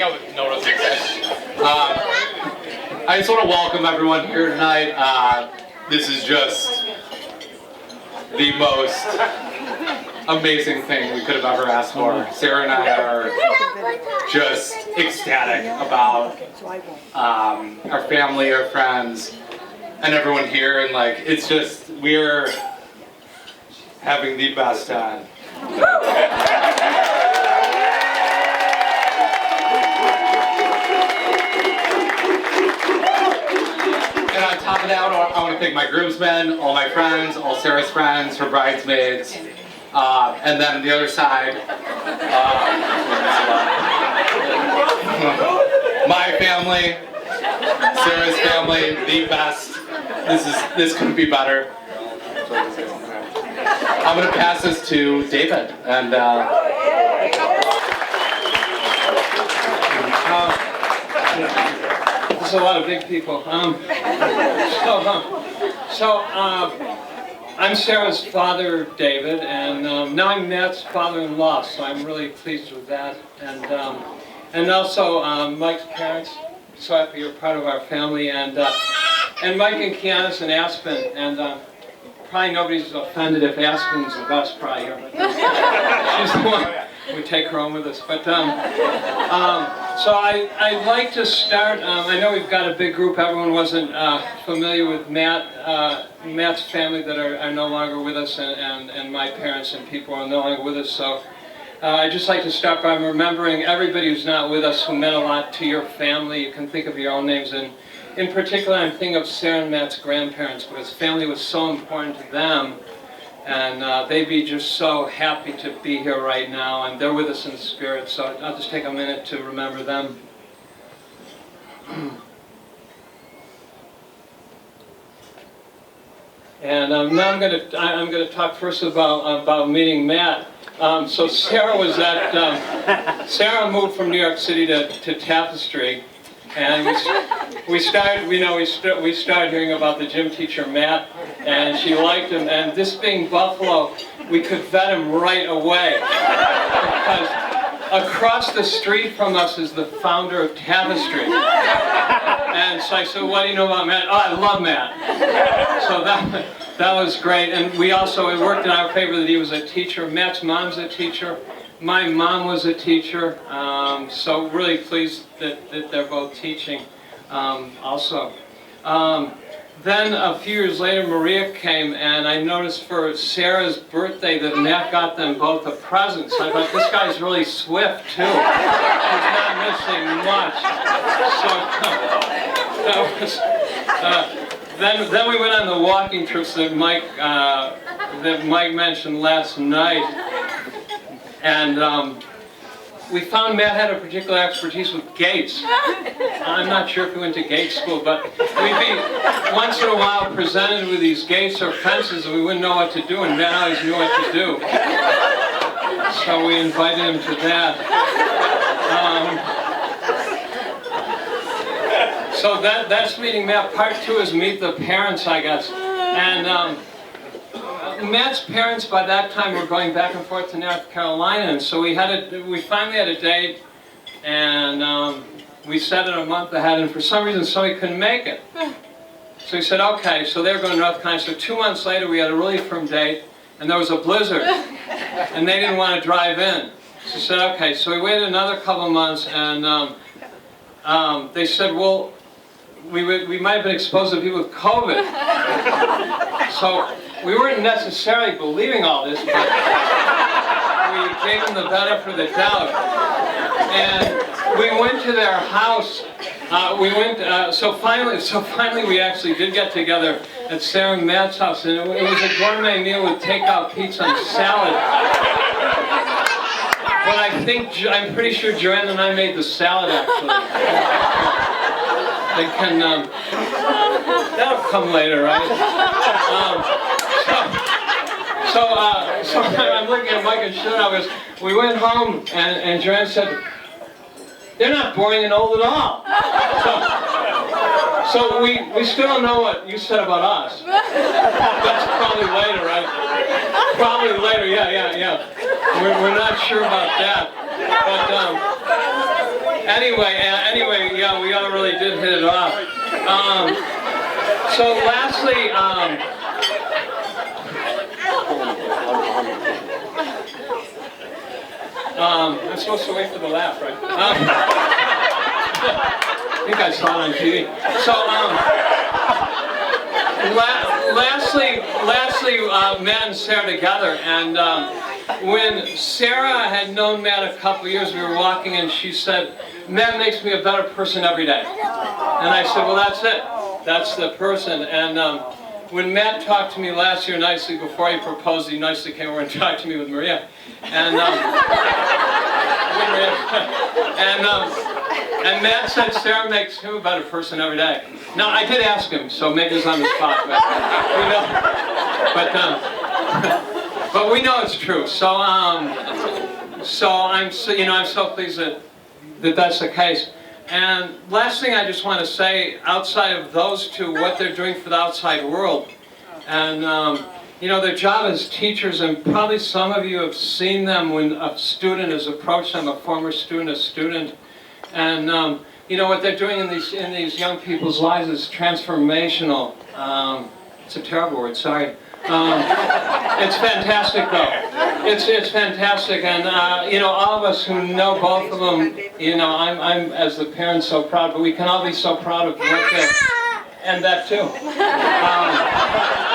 think I would notice it. I just want to welcome everyone here tonight. This is just the most amazing thing we could have ever asked for. Sarah and I are just ecstatic about our family, our friends, and everyone here. And like, it's just, we're having the best time. And on top of that, I want to thank my groomsmen, all my friends, all Sarah's friends, her bridesmaids, and then on the other side, my family, Sarah's family, the best. This couldn't be better. I'm going to pass this to David, and there's a lot of big people. I'm Sarah's father, David, and now I'm Matt's father-in-law, so I'm really pleased with that. And also Mike's parents, so happy you're part of our family, and Mike and Kiana's in Aspen, and probably nobody's offended if Aspen's with us probably here. She's the one. We take her home with us. But so I'd like to start. I know we've got a big group. Everyone wasn't familiar with Matt's family that are no longer with us, and my parents and people are no longer with us. So I'd just like to start by remembering everybody who's not with us who meant a lot to your family. You can think of your own names, and in particular, I'm thinking of Sarah and Matt's grandparents, because family was so important to them. And they'd be just so happy to be here right now, and they're with us in spirit, so I'll just take a minute to remember them. And now I'm going to talk first about meeting Matt. So Sarah was at Sarah moved from New York City to Tapestry, and we started hearing about the gym teacher Matt, and she liked him. And this being Buffalo, we could vet him right away, because across the street from us is the founder of Tapestry. And so I said, "What do you know about Matt?" "Oh, I love Matt." So that was great. And it worked in our favor that he was a teacher. Matt's mom's a teacher. My mom was a teacher, so really pleased that they're both teaching also. Then a few years later, Maria came, and I noticed for Sarah's birthday that Matt got them both a present. So I thought, this guy's really swift, too. He's not missing much. So then we went on the walking trips that Mike mentioned last night. And we found Matt had a particular expertise with gates. I'm not sure if he went to gate school, but we'd be once in a while presented with these gates or fences, and we wouldn't know what to do, and Matt always knew what to do. So we invited him to that. So that's meeting Matt. Part 2 is meet the parents, I guess. And Matt's parents by that time were going back and forth to North Carolina, and so we finally had a date, and we set it a month ahead, and for some reason somebody couldn't make it. So we said, okay, so they're going to North Carolina. So 2 months later we had a really firm date, and there was a blizzard, and they didn't want to drive in. So we said, okay, so we waited another couple of months, and they said, well, we might have been exposed to people with COVID. So we weren't necessarily believing all this, but we gave them the benefit of the doubt. And we went to their house. So finally we actually did get together at Sarah and Matt's house, and it was a gourmet meal with takeout pizza and salad. But I'm pretty sure Joanne and I made the salad, actually. They can, that'll come later, right? So I'm looking at Mike and Sara. We went home, and Joanne said, "They're not boring and old at all." So we still don't know what you said about us. That's probably later, right? Probably later, yeah. We're not sure about that. But Anyway, yeah, we all really did hit it off. So lastly, I'm supposed to wait for the laugh, right? I think I saw it on TV. So, lastly, Matt and Sarah together, and when Sarah had known Matt a couple years, we were walking, and she said, "Matt makes me a better person every day." And I said, "Well, that's it. That's the person." And when Matt talked to me last year nicely, before he proposed, he nicely came over and talked to me with Maria. And and Matt said Sarah makes him a better person every day. Now, I did ask him, so maybe it's on the spot, but but we know it's true. So I'm so pleased that that's the case. And last thing I just want to say, outside of those two, what they're doing for the outside world, and their job as teachers, and probably some of you have seen them when a student has approached them, a former student, and what they're doing in these young people's lives is transformational. It's a terrible word, sorry. It's fantastic though. It's fantastic, and all of us who know both of them, I'm as the parent so proud, but we can all be so proud of what they're, and that too.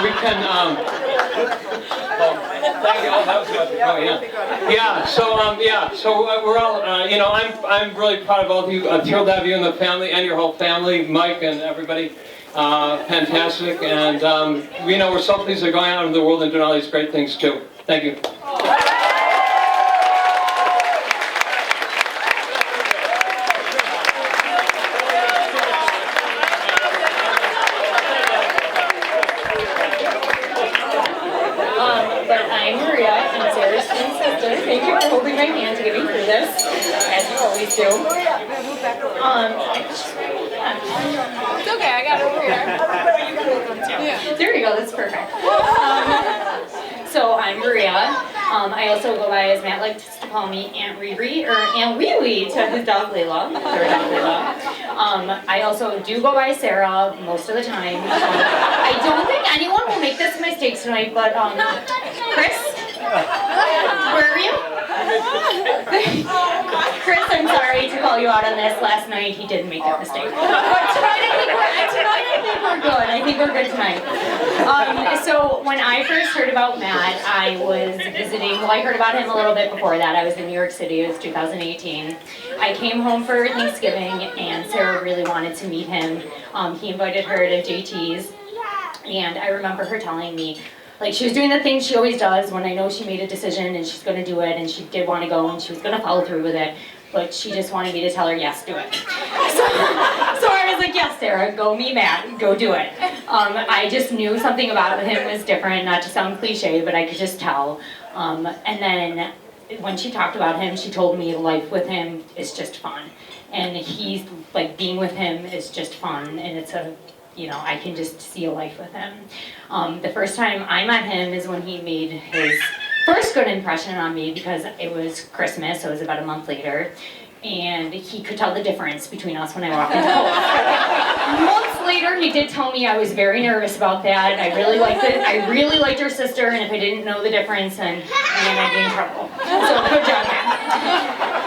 We can. Thank you. Oh, that was good. Oh, yeah. So we're all. I'm really proud of both of you. I'm thrilled to have you and the family and your whole family, Mike and everybody. Fantastic, and we're so pleased they're going out in the world and doing all these great things too. Thank you. Thank you for holding my hand to get me through this, as you always do. It's okay, I got it over here. There you go, that's perfect. So I'm Maria. I also go by, as Matt likes to call me, Aunt Riri, or Aunt Wee Wee to his dog Layla, their dog Layla. I also do go by Sarah most of the time. I don't think anyone will make this mistake tonight, but Chris? Where are you? Chris, I'm sorry to call you out on this. Last night he didn't make that mistake. But tonight I think we're good. I think we're good tonight. So when I first heard about Matt, I was visiting. Well, I heard about him a little bit before that. I was in New York City. It was 2018. I came home for Thanksgiving, and Sarah really wanted to meet him. He invited her to JT's, and I remember her telling me, like, she was doing the things she always does when I know she made a decision and she's going to do it, and she did want to go and she was going to follow through with it, but she just wanted me to tell her, yes, do it. So I was like, yes, Sarah, go meet Matt, go do it. I just knew something about him was different, not to sound cliche, but I could just tell. And then when she talked about him, she told me life with him is just fun. And he's, like, being with him is just fun, and it's I can just see a life with him. The first time I met him is when he made his first good impression on me, because it was Christmas, so it was about a month later, and he could tell the difference between us when I walked into the house. Months later, he did tell me I was very nervous about that. I really liked her sister, and if I didn't know the difference, then I'd be in trouble. So good job, man.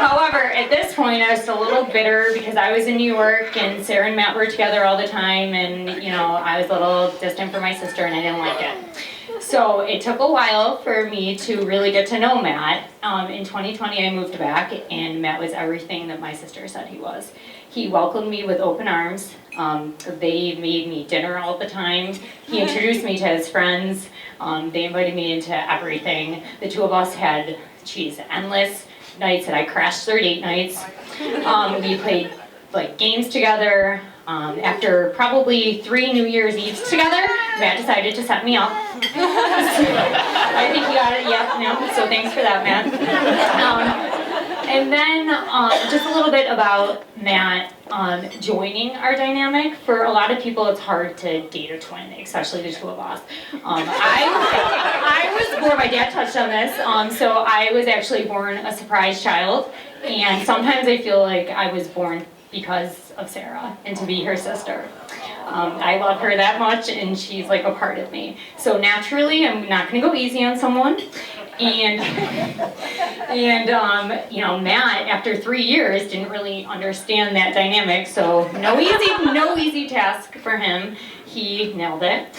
However, at this point, I was still a little bitter because I was in New York and Sarah and Matt were together all the time, and I was a little distant from my sister and I didn't like it. So it took a while for me to really get to know Matt. In 2020, I moved back, and Matt was everything that my sister said he was. He welcomed me with open arms. They made me dinner all the time. He introduced me to his friends. They invited me into everything. The two of us had, endless nights that I crashed their date nights. We played games together. After probably 3 New Year's Eves together, Matt decided to set me up. I think he got it, so thanks for that, Matt. And then just a little bit about Matt joining our dynamic. For a lot of people, it's hard to date a twin, especially the two of us. I was born, my dad touched on this, so I was actually born a surprise child, And sometimes I feel like I was born because of Sara and to be her sister. I love her that much, and she's like a part of me. So naturally, I'm not going to go easy on someone. And you know, Matt, after 3 years, didn't really understand that dynamic. So no easy task for him. He nailed it.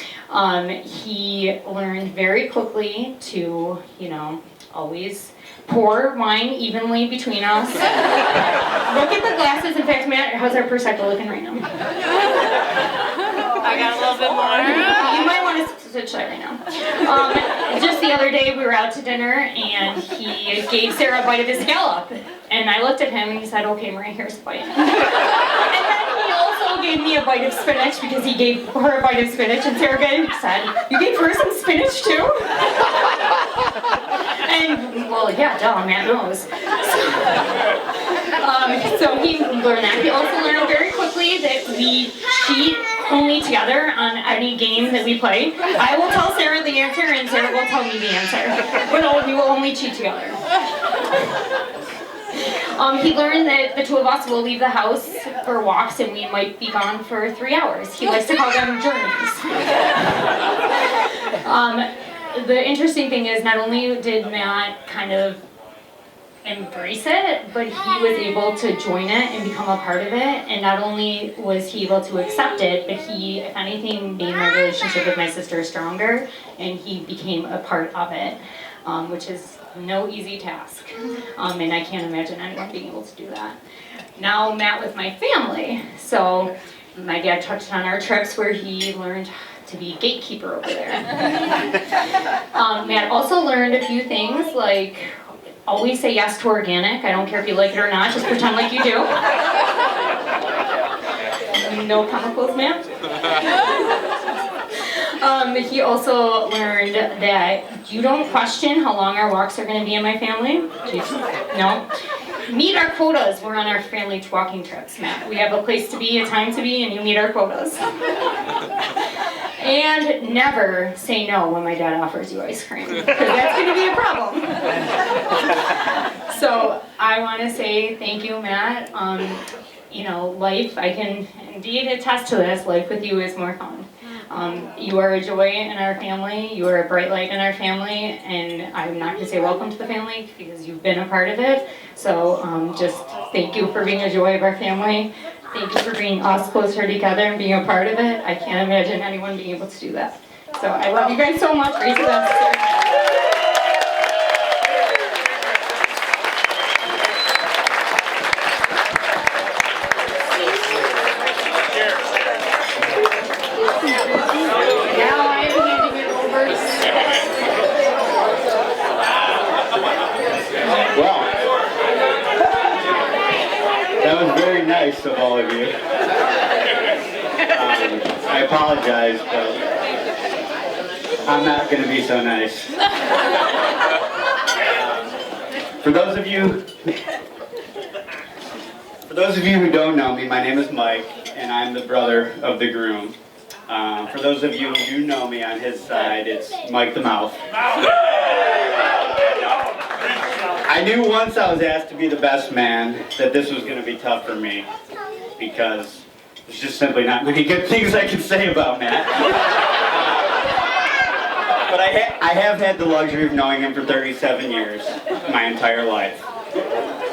He learned very quickly to, you know, always pour wine evenly between us. Look at the glasses. In fact, Matt, how's our Prosecco looking right now? I got a little bit more. You might want to switch that right now. Just the other day, we were out to dinner, and he gave Sara a bite of his scallop. And I looked at him, and he said, "Okay, Marie, here's the bite." And then he also gave me a bite of spinach, because he gave her a bite of spinach, and Sara said, "You gave her some spinach, too?" And, well, yeah, duh, Matt knows. So he learned that. He also learned very quickly that we cheat only together on any game that we play. I will tell Sara the answer, and Sara will tell me the answer. But we will only cheat together. He learned that the two of us will leave the house for walks, and we might be gone for 3 hours. He likes to call them journeys. The interesting thing is, not only did Matt kind of embrace it, but he was able to join it and become a part of it. And not only was he able to accept it, but he, if anything, made my relationship with my sister stronger, and he became a part of it, which is no easy task. And I can't imagine anyone being able to do that. Now Matt with my family. So my dad touched on our trips where he learned to be gatekeeper over there. Matt also learned a few things, like always say yes to organic. I don't care if you like it or not, just pretend like you do. No chemicals, Matt. He also learned that you don't question how long our walks are going to be in my family. No. Meet our quotas. We're on our family walking trips, Matt. We have a place to be, a time to be, and you meet our quotas. And never say no when my dad offers you ice cream, because that's going to be a problem. So I want to say thank you, Matt. You know, life, I can indeed attest to this, life with you is more fun. You are a joy in our family, you are a bright light in our family, and I'm not going to say welcome to the family because you've been a part of it. So just thank you for being a joy of our family. Thank you for bringing us closer together and being a part of it. I can't imagine anyone being able to do that. So I love you guys so much. Raise it up. Now I am handing it over to Sara. Well, that was very nice of all of you. I apologize, but I'm not going to be so nice. For those of you who don't know me, my name is Mike, and I'm the brother of the groom. For those of you who do know me on his side, it's Mike the Mouth. I knew once I was asked to be the best man that this was going to be tough for me, because there's just simply not many good things I can say about Matt. But I have had the luxury of knowing him for 37 years, my entire life.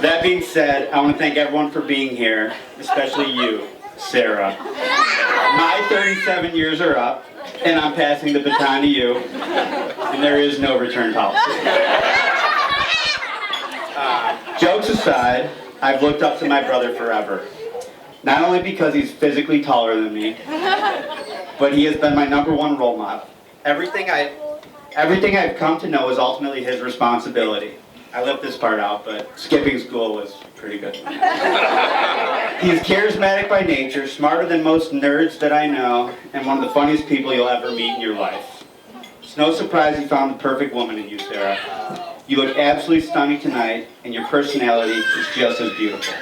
That being said, I want to thank everyone for being here, especially you, Sara. My 37 years are up, and I'm passing the baton to you, and there is no return policy. Jokes aside, I've looked up to my brother forever. Not only because he's physically taller than me, but he has been my #1 role model. Everything I've come to know is ultimately his responsibility. I left this part out, but skipping school was pretty good. He's charismatic by nature, smarter than most nerds that I know, and one of the funniest people you'll ever meet in your life. It's no surprise he found the perfect woman in you, Sara. You look absolutely stunning tonight, and your personality is just as beautiful.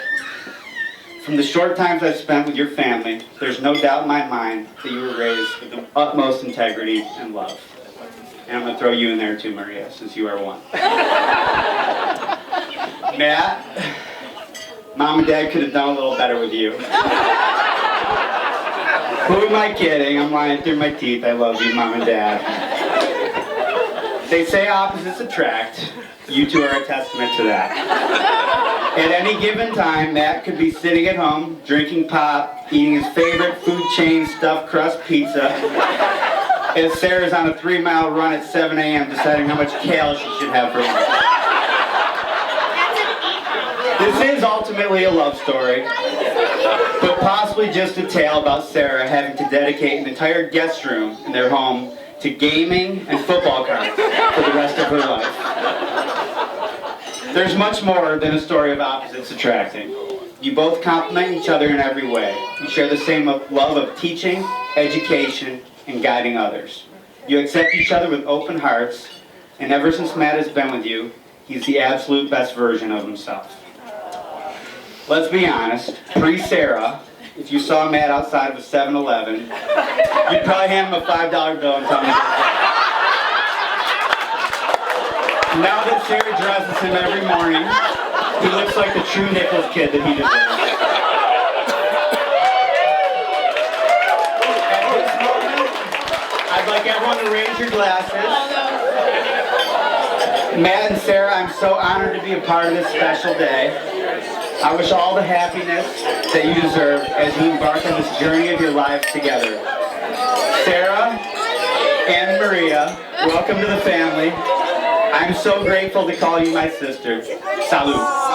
From the short times I've spent with your family, there's no doubt in my mind that you were raised with the utmost integrity and love. And I'm going to throw you in there too, Maria, since you are one. Matt, Mom and Dad could have done a little better with you. Who am I kidding? I'm lying through my teeth. I love you, Mom and Dad. They say opposites attract. You two are a testament to that. At any given time, Matt could be sitting at home, drinking pop, eating his favorite food chain stuffed crust pizza, as Sarah's on a 3-mile run at 7 a.m. deciding how much kale she should have for lunch. This is ultimately a love story, but possibly just a tale about Sara having to dedicate an entire guest room in their home to gaming and football cards for the rest of her life. There's much more than a story of opposites attracting. You both complement each other in every way. You share the same love of teaching, education, and guiding others. You accept each other with open hearts, and ever since Matt has been with you, he's the absolute best version of himself. Let's be honest, pre-Sara, if you saw Matt outside of a 7-Eleven, you'd probably hand him a $5 bill and tell him to go. Now that Sara dresses him every morning, he looks like the true Nichols kid that he deserves. At this moment, I'd like everyone to raise your glasses. Matt and Sara, I'm so honored to be a part of this special day. I wish all the happiness that you deserve as you embark on this journey of your lives together. Sara and Maria, welcome to the family. I'm so grateful to call you my sister. Salud.